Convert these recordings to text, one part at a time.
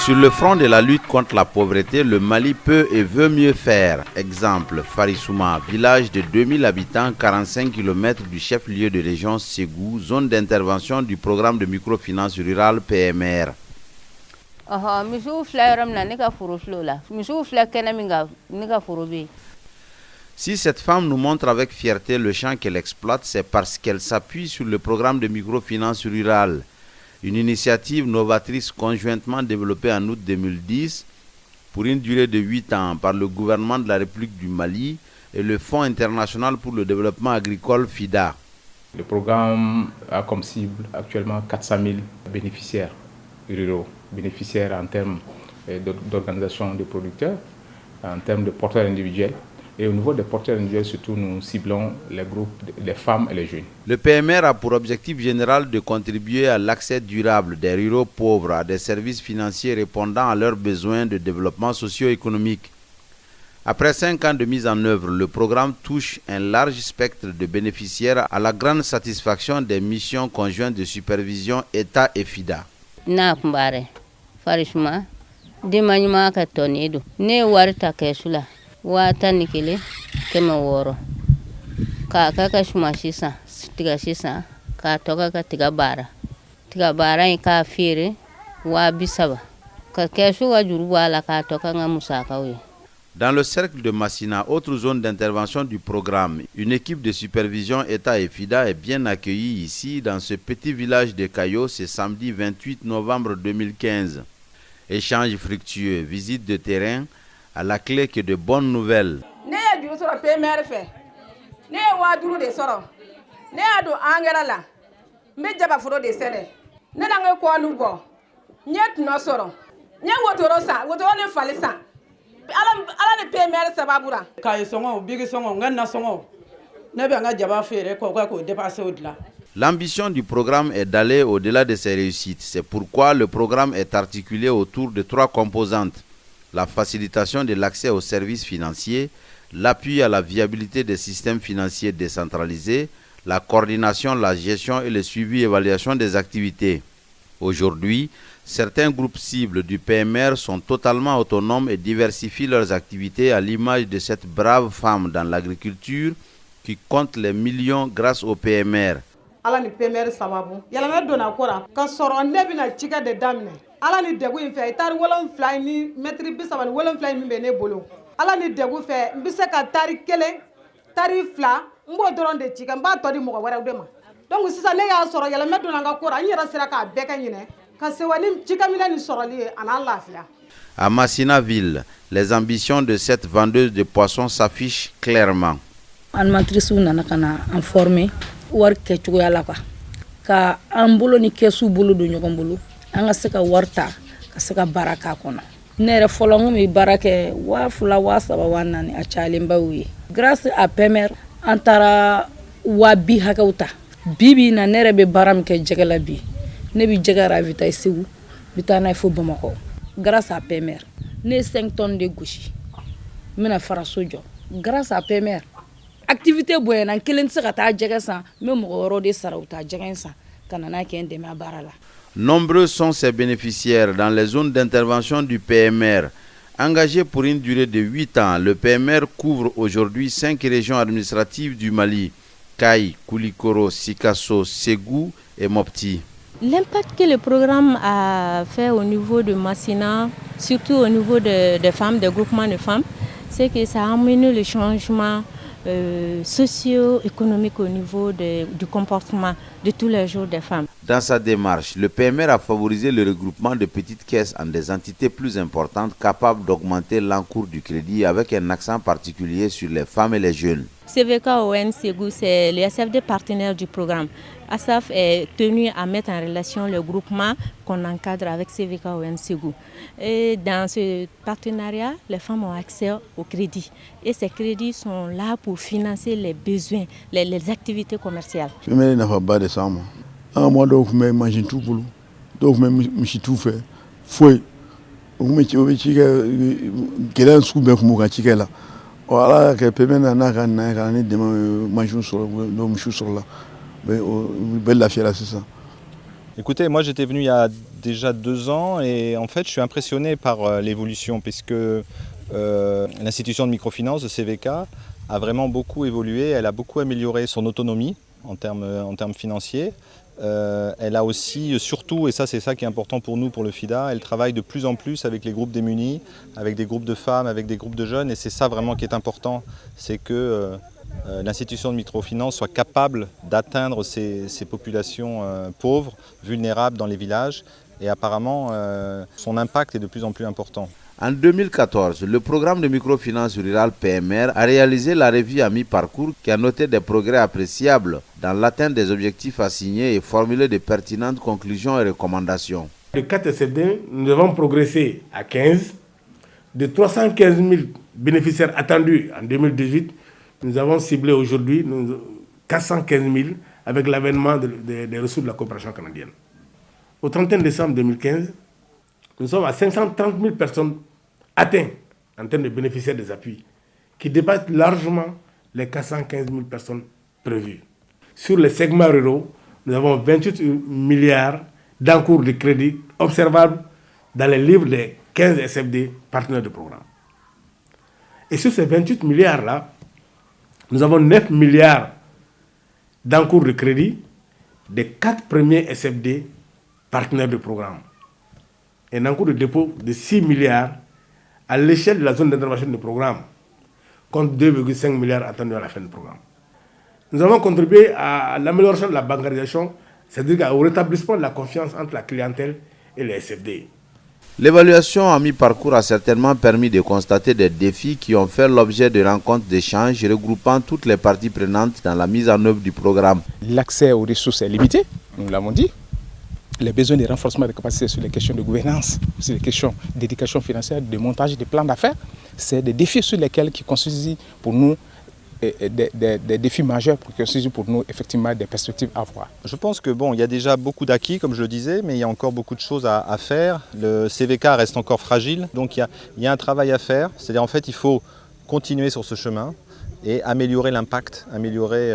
Sur le front de la lutte contre la pauvreté, le Mali peut et veut mieux faire. Exemple, Farissouma, village de 2000 habitants, 45 km du chef-lieu de région Ségou, zone d'intervention du programme de microfinance rurale PMR. Si cette femme nous montre avec fierté le champ qu'elle exploite, c'est parce qu'elle s'appuie sur le programme de microfinance rurale. Une initiative novatrice conjointement développée en août 2010 pour une durée de 8 ans par le gouvernement de la République du Mali et le Fonds international pour le développement agricole FIDA. Le programme a comme cible actuellement 400 000 bénéficiaires ruraux, bénéficiaires en termes d'organisation de producteurs, en termes de porteurs individuels. Et au niveau des porteurs individuels, surtout, nous ciblons les groupes, les femmes et les jeunes. Le PMR a pour objectif général de contribuer à l'accès durable des ruraux pauvres à des services financiers répondant à leurs besoins de développement socio-économique. Après 5 ans de mise en œuvre, le programme touche un large spectre de bénéficiaires à la grande satisfaction des missions conjointes de supervision État et FIDA. Wata nikele keme woro ka shuma shisa tiga shisa ka toka ka tiga bara ka fere wa bisaba ka keshu wa juru wala ka toka nga musaka we. Dans le cercle de Massina, autre zone d'intervention du programme, une équipe de supervision État et FIDA est bien accueillie ici dans ce petit village de Kayo ce samedi 28 novembre 2015. Échange fructueux, visite de terrain, à la clé que de bonnes nouvelles. L'ambition du programme est d'aller au-delà de ses réussites. C'est pourquoi le programme est articulé autour de 3 composantes. La facilitation de l'accès aux services financiers, l'appui à la viabilité des systèmes financiers décentralisés, la coordination, la gestion et le suivi et évaluation des activités. Aujourd'hui, certains groupes cibles du PMR sont totalement autonomes et diversifient leurs activités à l'image de cette brave femme dans l'agriculture qui compte les millions grâce au PMR. Ala ni degu in fɛ itari wolonfila ni mètre 37 min bɛ ne bolo ala ni degu fɛ n bɛ se ka tari kelen tari fila n b'o dɔrɔn de ci ka n b'a tɔ di mɔgɔ wɛrɛw de ma donc sisan ne y'a sɔrɔ yɛlɛmɛ donna n ka ko la n yɛrɛ sera k'a bɛɛ kɛ ɲinɛ ka se wa ni cikɛminɛ ni sɔrɔli ye a n'a lafiya. À Massinaville, les ambitions de cette vendeuse de poissons s'affichent clairement. Animatrice nana kana en former wari kɛ cogoya la quoi ka an bolo ni kɛsu bolo don ɲɔgɔn bolo. An ka se ka warta ka se ka baraka kono ne yɛrɛ fɔlɔ n bɛ baara kɛ 2000 3000 a cayalenba y'o ye grâce à PMR an taara 200 hakɛw ta bibi na ne yɛrɛ bɛ baara min kɛ jɛgɛ la bi ne bɛ jɛgɛ ravitailler Segu bɛ taa n'a ye fo Bamakɔ grâce à PMR ne ye 5 tonnes de gosi n bɛna fara so jɔ grâce à PMR activité bonyana n kelen tɛ se ka taa jɛgɛ san n bɛ mɔgɔ wɛrɛw de sara u taa jɛgɛ in san ka na n'a kɛ n dɛmɛ a baara la. Nombreux sont ces bénéficiaires dans les zones d'intervention du PMR. Engagé pour une durée de 8 ans, le PMR couvre aujourd'hui 5 régions administratives du Mali, Kayi, Koulikoro, Sikasso, Ségou et Mopti. L'impact que le programme a fait au niveau de Massina, surtout au niveau des femmes, des groupements de femmes, c'est que ça a amené le changement socio-économique au niveau du comportement de tous les jours des femmes. Dans sa démarche, le PMR a favorisé le regroupement de petites caisses en des entités plus importantes capables d'augmenter l'encours du crédit avec un accent particulier sur les femmes et les jeunes. CVK-ON Ségou, c'est le SFD partenaire du programme. ASAF est tenu à mettre en relation le groupement qu'on encadre avec CVK-ON Ségou. Et dans ce partenariat, les femmes ont accès au crédit. Et ces crédits sont là pour financer les besoins, les activités commerciales. Moi, donc, je m'imagine tout pour donc, je suis tout fait. Fouet. Je suis un sous bien comme je là. Voilà, que peut même en de manger sur là. Mais belle la fière, c'est ça. Écoutez, moi j'étais venu il y a déjà 2 ans et en fait je suis impressionné par l'évolution puisque l'institution de microfinance de CVK a vraiment beaucoup évolué, elle a beaucoup amélioré son autonomie en termes financiers. Elle a aussi, surtout, et ça c'est ça qui est important pour nous, pour le FIDA, elle travaille de plus en plus avec les groupes démunis, avec des groupes de femmes, avec des groupes de jeunes, et c'est ça vraiment qui est important, c'est que l'institution de microfinance soit capable d'atteindre ces populations pauvres, vulnérables dans les villages, et apparemment son impact est de plus en plus important. En 2014, le programme de microfinance rurale PMR a réalisé la revue à mi-parcours qui a noté des progrès appréciables dans l'atteinte des objectifs assignés et formulé de pertinentes conclusions et recommandations. De 4 SFD, nous avons progressé à 15. De 315 000 bénéficiaires attendus en 2018, nous avons ciblé aujourd'hui 415 000 avec l'avènement des ressources de la coopération canadienne. Au 31 décembre 2015, nous sommes à 530 000 personnes atteintes en termes de bénéficiaires des appuis, qui dépassent largement les 415 000 personnes prévues. Sur les segments ruraux, nous avons 28 milliards d'encours de crédit observables dans les livres des 15 SFD partenaires de programme. Et sur ces 28 milliards-là, nous avons 9 milliards d'encours de crédit des 4 premiers SFD partenaires de programme. Un encours de dépôt de 6 milliards à l'échelle de la zone d'intervention du programme, contre 2,5 milliards attendus à la fin du programme. Nous avons contribué à l'amélioration de la bancarisation, c'est-à-dire au rétablissement de la confiance entre la clientèle et les SFD. L'évaluation à mi-parcours a certainement permis de constater des défis qui ont fait l'objet de rencontres d'échanges regroupant toutes les parties prenantes dans la mise en œuvre du programme. L'accès aux ressources est limité, nous l'avons dit. Les besoins de renforcement des capacités sur les questions de gouvernance, sur les questions d'éducation financière, de montage des plans d'affaires, c'est des défis sur lesquels qui constituent pour nous des défis majeurs qui constituent pour nous effectivement des perspectives à voir. Je pense que il y a déjà beaucoup d'acquis, comme je le disais, mais il y a encore beaucoup de choses à faire. Le CVK reste encore fragile, donc il y a un travail à faire. C'est-à-dire en fait il faut continuer sur ce chemin et améliorer l'impact, améliorer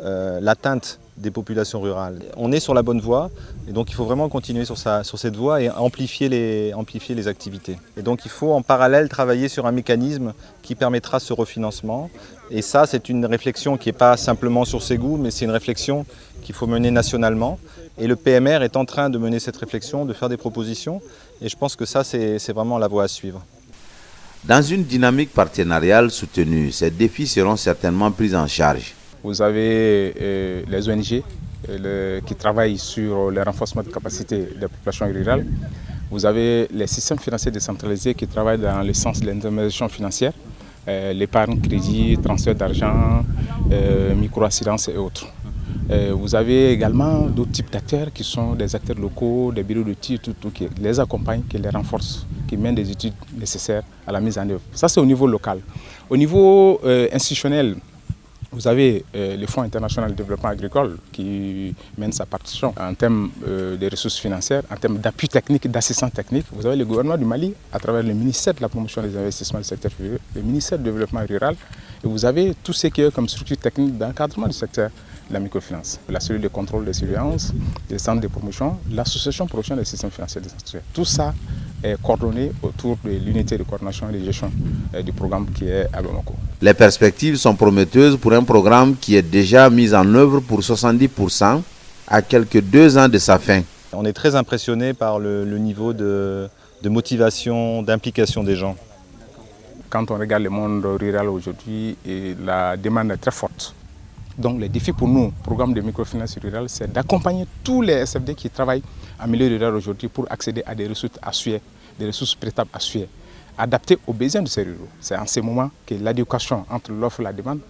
l'atteinte des populations rurales. On est sur la bonne voie et donc il faut vraiment continuer sur cette voie et amplifier les activités. Et donc il faut en parallèle travailler sur un mécanisme qui permettra ce refinancement. Et ça, c'est une réflexion qui n'est pas simplement sur Ségou, mais c'est une réflexion qu'il faut mener nationalement. Et le PMR est en train de mener cette réflexion, de faire des propositions. Et je pense que ça, c'est vraiment la voie à suivre. Dans une dynamique partenariale soutenue, ces défis seront certainement pris en charge. Vous avez les ONG qui travaillent sur le renforcement de capacités des populations rurales. Vous avez les systèmes financiers décentralisés qui travaillent dans le sens de l'intermédiation financière, l'épargne, crédit, transfert d'argent, micro-assurance et autres. Vous avez également d'autres types d'acteurs qui sont des acteurs locaux, des bureaux de titres, tout, qui les accompagnent, qui les renforcent, qui mènent des études nécessaires à la mise en œuvre. Ça, c'est au niveau local. Au niveau institutionnel, vous avez le Fonds international de développement agricole qui mène sa partition en termes de ressources financières, en termes d'appui technique, d'assistance technique. Vous avez le gouvernement du Mali à travers le ministère de la promotion des investissements du secteur privé, le ministère du développement rural. Et vous avez tout ce qui est comme structure technique d'encadrement du secteur de la microfinance. La cellule de contrôle de surveillance, les centres de promotion, l'association professionnelle des systèmes financiers décentralisés. Tout ça est coordonné autour de l'unité de coordination et de gestion du programme qui est à Bamako. Les perspectives sont prometteuses pour un programme qui est déjà mis en œuvre pour 70% à quelques 2 ans de sa fin. On est très impressionné par le niveau de motivation, d'implication des gens. Quand on regarde le monde rural aujourd'hui, la demande est très forte. Donc les défis pour nous, programme de microfinance rurale, c'est d'accompagner tous les SFD qui travaillent en milieu rural aujourd'hui pour accéder à des ressources à suer, des ressources prêtables à suer, adaptées aux besoins de ces ruraux. C'est en ce moment que l'adéquation entre l'offre et la demande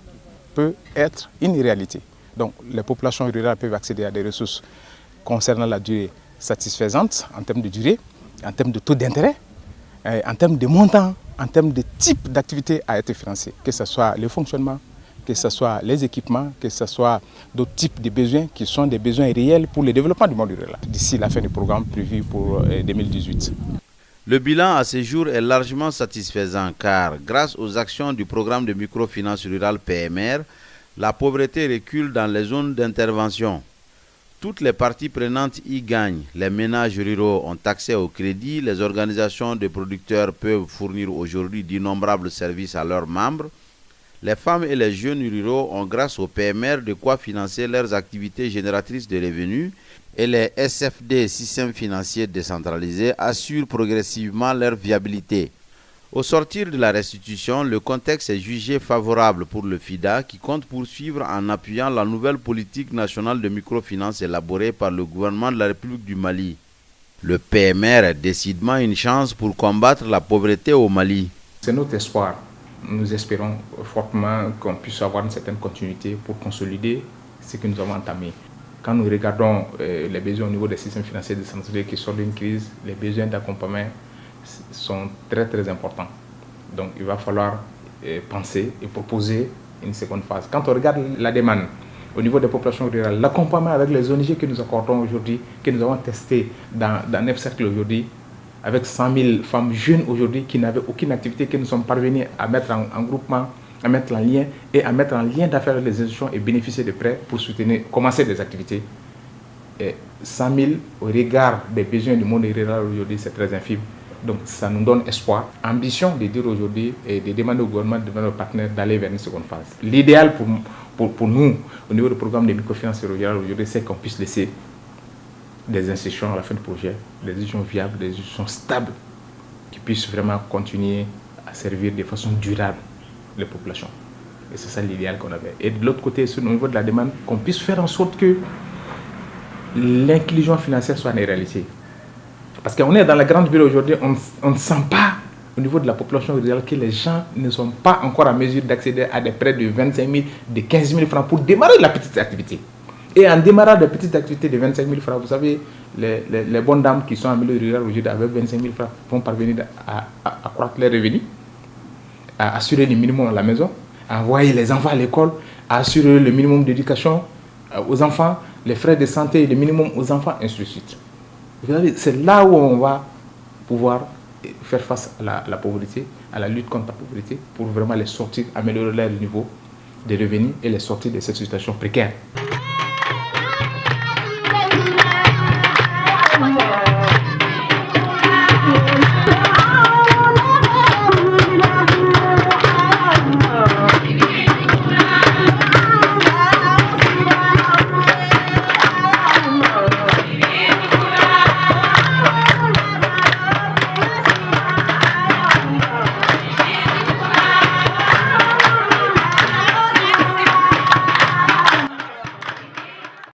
peut être une réalité. Donc les populations rurales peuvent accéder à des ressources concernant la durée satisfaisante en termes de durée, en termes de taux d'intérêt, en termes de montant, en termes de type d'activité à être financée, que ce soit le fonctionnement, que ce soit les équipements, que ce soit d'autres types de besoins qui sont des besoins réels pour le développement du monde rural d'ici la fin du programme prévu pour 2018. Le bilan à ce jour est largement satisfaisant car grâce aux actions du programme de microfinance rurale PMR, la pauvreté recule dans les zones d'intervention. Toutes les parties prenantes y gagnent. Les ménages ruraux ont accès au crédit, les organisations de producteurs peuvent fournir aujourd'hui d'innombrables services à leurs membres. Les femmes et les jeunes ruraux ont grâce au PMR de quoi financer leurs activités génératrices de revenus et les SFD, systèmes financiers décentralisés, assurent progressivement leur viabilité. Au sortir de la restitution, le contexte est jugé favorable pour le FIDA qui compte poursuivre en appuyant la nouvelle politique nationale de microfinance élaborée par le gouvernement de la République du Mali. Le PMR est décidément une chance pour combattre la pauvreté au Mali. C'est notre espoir. Nous espérons fortement qu'on puisse avoir une certaine continuité pour consolider ce que nous avons entamé. Quand nous regardons les besoins au niveau des systèmes financiers décentralisés qui sortent d'une crise, les besoins d'accompagnement sont très très importants. Donc il va falloir penser et proposer une seconde phase. Quand on regarde la demande au niveau des populations rurales, l'accompagnement avec les ONG que nous accordons aujourd'hui, que nous avons testé dans 9 cercles aujourd'hui, avec 100 000 femmes jeunes aujourd'hui qui n'avaient aucune activité, que nous sommes parvenus à mettre en groupement, à mettre en lien et à mettre en lien d'affaires avec les institutions et bénéficier de prêts pour soutenir, commencer des activités. Et 100 000 au regard des besoins du monde rural aujourd'hui, c'est très infime. Donc ça nous donne espoir, ambition de dire aujourd'hui et de demander au gouvernement, de demander aux partenaires d'aller vers une seconde phase. L'idéal pour nous, au niveau du programme de microfinance rurale aujourd'hui, c'est qu'on puisse laisser des institutions à la fin du projet, des institutions viables, des institutions stables, qui puissent vraiment continuer à servir de façon durable les populations. Et c'est ça l'idéal qu'on avait. Et de l'autre côté, au niveau de la demande, qu'on puisse faire en sorte que l'inclusion financière soit une réalité. Parce qu'on est dans la grande ville aujourd'hui, on ne sent pas au niveau de la population rurale que les gens ne sont pas encore en mesure d'accéder à des prêts de 25 000, de 15 000 francs pour démarrer la petite activité. Et en démarrant des petites activités de 25 000 francs, vous savez, les bonnes dames qui sont en milieu rural aujourd'hui avec 25 000 francs vont parvenir à accroître leurs revenus, à assurer le minimum à la maison, à envoyer les enfants à l'école, à assurer le minimum d'éducation aux enfants, les frais de santé, le minimum aux enfants, ainsi de suite. C'est là où on va pouvoir faire face à la pauvreté, à la lutte contre la pauvreté, pour vraiment les sortir, améliorer leur niveau de revenus et les sortir de cette situation précaire.